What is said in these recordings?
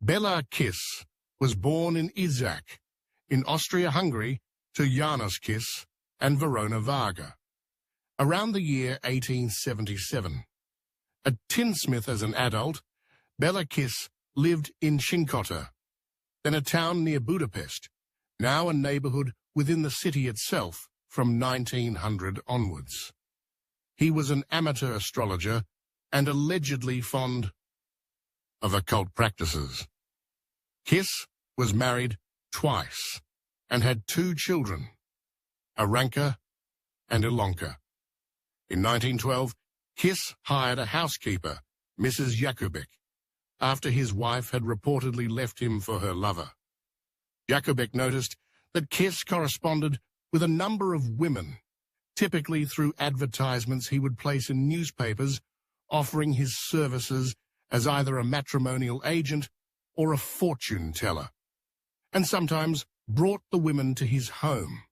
Béla Kiss was born in Izsák, in Austria-Hungary, to János Kiss and Verona Varga, around the year 1877. A tinsmith as an adult, Béla Kiss lived in Szinkota, then a town near Budapest, now a neighborhood within the city itself from 1900 onwards. He was an amateur astrologer and allegedly fond of occult practices. Kiss was married twice and had 2 children, Aranka and Ilonka. In 1912, Kiss hired a housekeeper, Mrs. Jakubek, after his wife had reportedly left him for her lover. Jakubek noticed that Kiss corresponded with a number of women, typically through advertisements he would place in newspapers offering his services as either a matrimonial agent or a fortune teller, and sometimes brought the women to his home.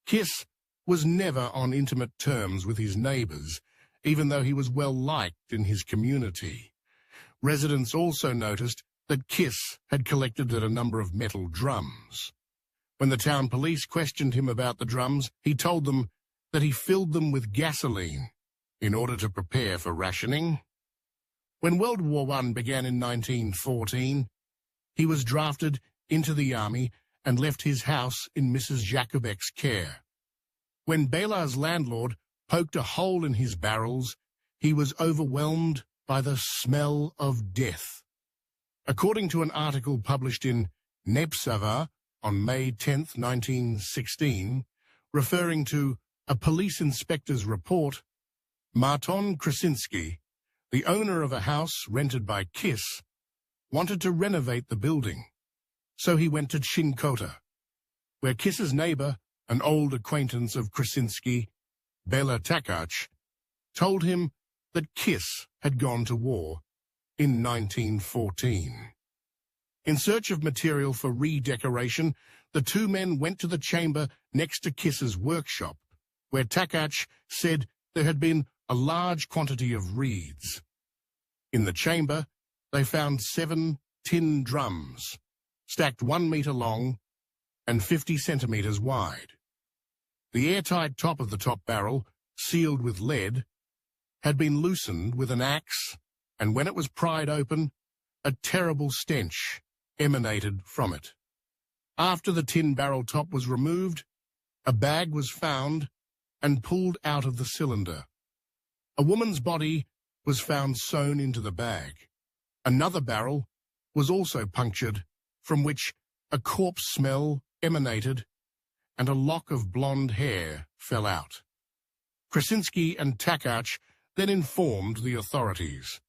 Kiss was never on intimate terms with his neighbors, even though he was well liked in his community. Residents also noticed that Kiss had collected a number of metal drums. When the town police questioned him about the drums, he told them that he filled them with gasoline in order to prepare for rationing. When World War I began in 1914, he was drafted into the army and left his house in Mrs. Jakubek's care. When Béla's landlord poked a hole in his barrels, he was overwhelmed by the smell of death. According to an article published in Népszava on May 10, 1916, referring to a police inspector's report, Marton Krasinski, the owner of a house rented by Kiss, wanted to renovate the building, so he went to Szinkota, where Kiss's neighbor, an old acquaintance of Krasinski, Béla Takács, told him that Kiss had gone to war in 1914. In search of material for redecoration, the 2 men went to the chamber next to Kiss's workshop, where Takács said there had been a large quantity of reeds. In the chamber, they found 7 tin drums, stacked 1 meter long and 50 centimeters wide. The airtight top of the top barrel, sealed with lead, had been loosened with an axe, and when it was pried open, a terrible stench emanated from it. After the tin barrel top was removed, a bag was found and pulled out of the cylinder. A woman's body was found sewn into the bag. Another barrel was also punctured, from which a corpse smell emanated and a lock of blonde hair fell out. Krasinski and Takács then informed the authorities.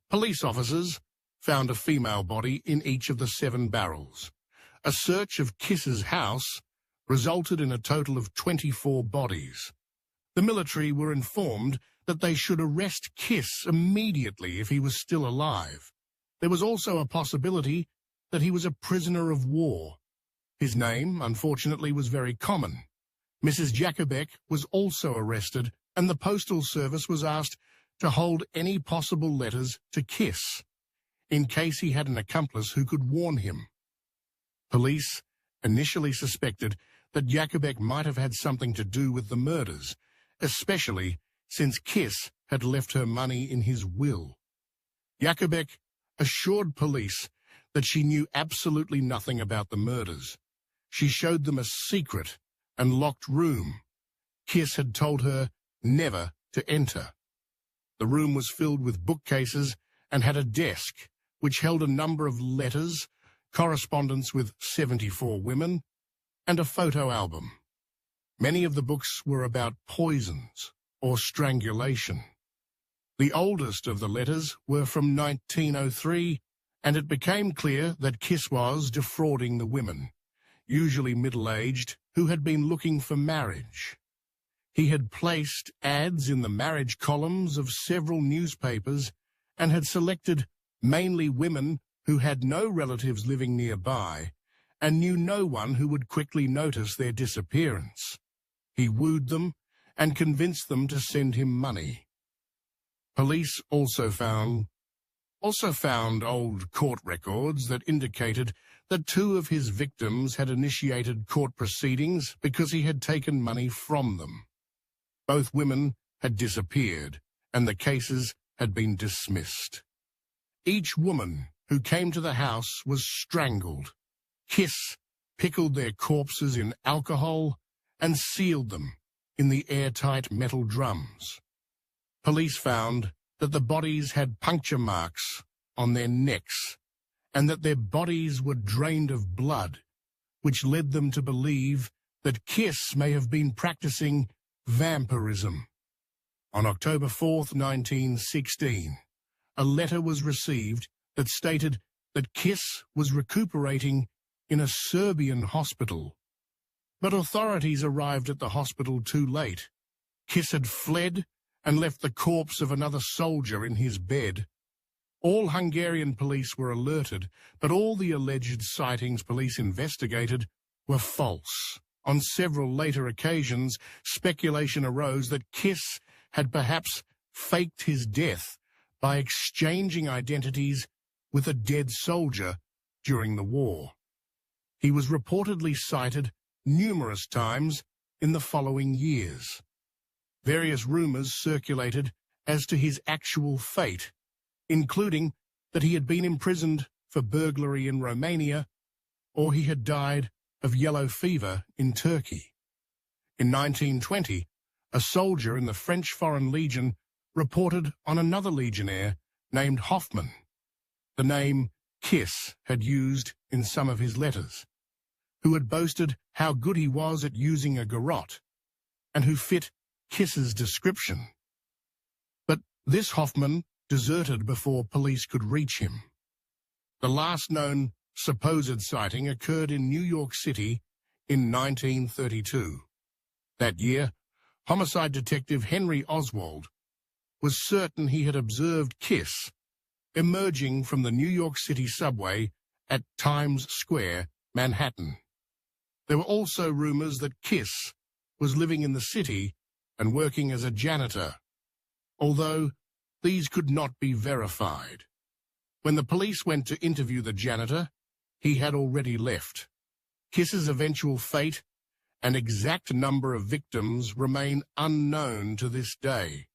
Police officers found a female body in each of the 7 barrels. A search of Kiss's house resulted in a total of 24 bodies. The military were informed that they should arrest Kiss immediately if he was still alive. There was also a possibility that he was a prisoner of war. His name, unfortunately, was very common. Mrs. Jakubek was also arrested, and the postal service was asked to hold any possible letters to Kiss, in case he had an accomplice who could warn him. Police initially suspected that Jakubek might have had something to do with the murders, especially since Kiss had left her money in his will. Jakubek assured police that she knew absolutely nothing about the murders. She showed them a secret and locked room Kiss had told her never to enter. The room was filled with bookcases and had a desk which held a number of letters, correspondence with 74 women, and a photo album. Many of the books were about poisons or strangulation. The oldest of the letters were from 1903, and it became clear that Kiss was defrauding the women, usually middle-aged, who had been looking for marriage. He had placed ads in the marriage columns of several newspapers and had selected mainly women who had no relatives living nearby and knew no one who would quickly notice their disappearance. He wooed them and convinced them to send him money. Police also found also found old court records that indicated that two of his victims had initiated court proceedings because he had taken money from them. Both women had disappeared, and the cases had been dismissed. Each woman who came to the house was strangled. Kiss pickled their corpses in alcohol and sealed them in the airtight metal drums. Police found that the bodies had puncture marks on their necks and that their bodies were drained of blood, which led them to believe that Kiss may have been practicing vampirism. On October 4th, 1916, a letter was received that stated that Kiss was recuperating in a Serbian hospital. But authorities arrived at the hospital too late. Kiss had fled and left the corpse of another soldier in his bed. All Hungarian police were alerted, but all the alleged sightings police investigated were false. On several later occasions, speculation arose that Kiss had perhaps faked his death by exchanging identities with a dead soldier during the war. He was reportedly sighted numerous times in the following years. Various rumors circulated as to his actual fate, including that he had been imprisoned for burglary in Romania or he had died of yellow fever in Turkey. In 1920, a soldier in the French Foreign Legion reported on another legionnaire named Hoffman, the name Kiss had used in some of his letters, who had boasted how good he was at using a garrote, and who fit Kiss's description. But this Hoffman deserted before police could reach him. The last known supposed sighting occurred in New York City in 1932. That year, homicide detective Henry Oswald was certain he had observed Kiss emerging from the New York City subway at Times Square, Manhattan. There were also rumors that Kiss was living in the city and working as a janitor, although these could not be verified. When the police went to interview the janitor, he had already left. Kiss's eventual fate and exact number of victims remain unknown to this day.